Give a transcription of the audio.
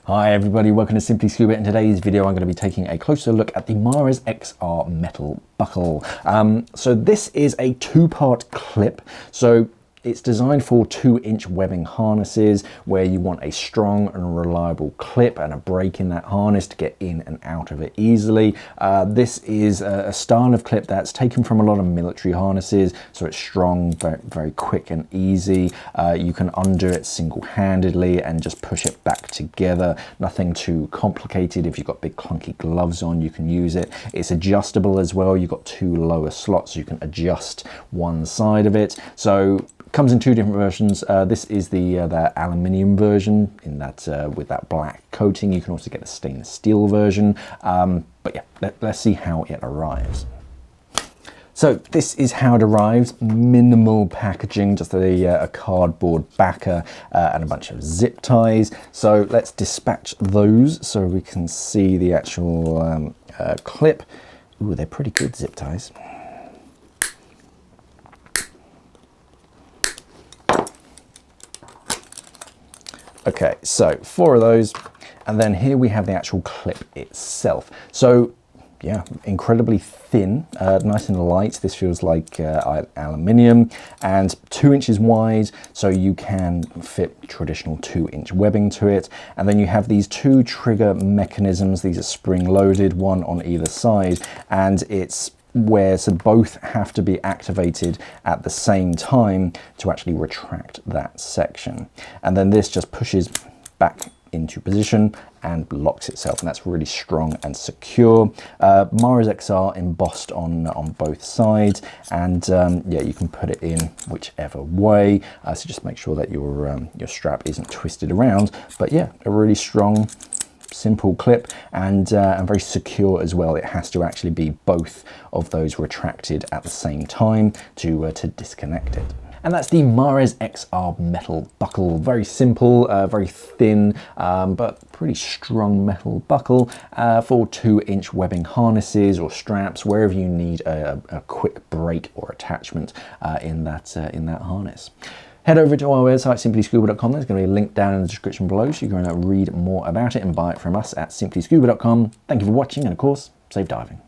Hi everybody, welcome to Simply Scuba. In today's video I'm going to be taking a closer look at the Mars XR metal buckle. So this is a two-part clip. So it's designed for 2-inch webbing harnesses where you want a strong and reliable clip and a break in that harness to get in and out of it easily. This is a style of clip that's taken from a lot of military harnesses, so it's strong, very quick and easy. You can undo it single-handedly and just push it back together. Nothing too complicated. If you've got big clunky gloves on, you can use it. It's adjustable as well. You've got two lower slots, so you can adjust one side of it. So comes in two different versions. This is the aluminium version in that with that black coating. You can also get the stainless steel version. But yeah, let's see how it arrives. So this is how it arrives. Minimal packaging, just a cardboard backer and a bunch of zip ties. So let's dispatch those so we can see the actual clip. Ooh, they're pretty good zip ties. Okay, so 4 of those, and then here we have the actual clip itself. So yeah, incredibly thin, nice and light. This feels like aluminium, and 2 inches wide, so you can fit traditional 2-inch webbing to it. And then you have these two trigger mechanisms. These are spring-loaded, one on either side, and it's so both have to be activated at the same time to actually retract that section. And then this just pushes back into position and locks itself, and that's really strong and secure. Mars XR embossed on both sides, and yeah, you can put it in whichever way. So just make sure that your strap isn't twisted around. But yeah, a really strong, simple clip, and very secure as well. It has to actually be both of those retracted at the same time to disconnect it. And that's the Mars XR metal buckle. Very simple, very thin, but pretty strong metal buckle for 2-inch webbing harnesses or straps, wherever you need a quick break or attachment in that harness. Head over to our website, simplyscuba.com. There's going to be a link down in the description below, so you can read more about it and buy it from us at simplyscuba.com. Thank you for watching, and of course, safe diving.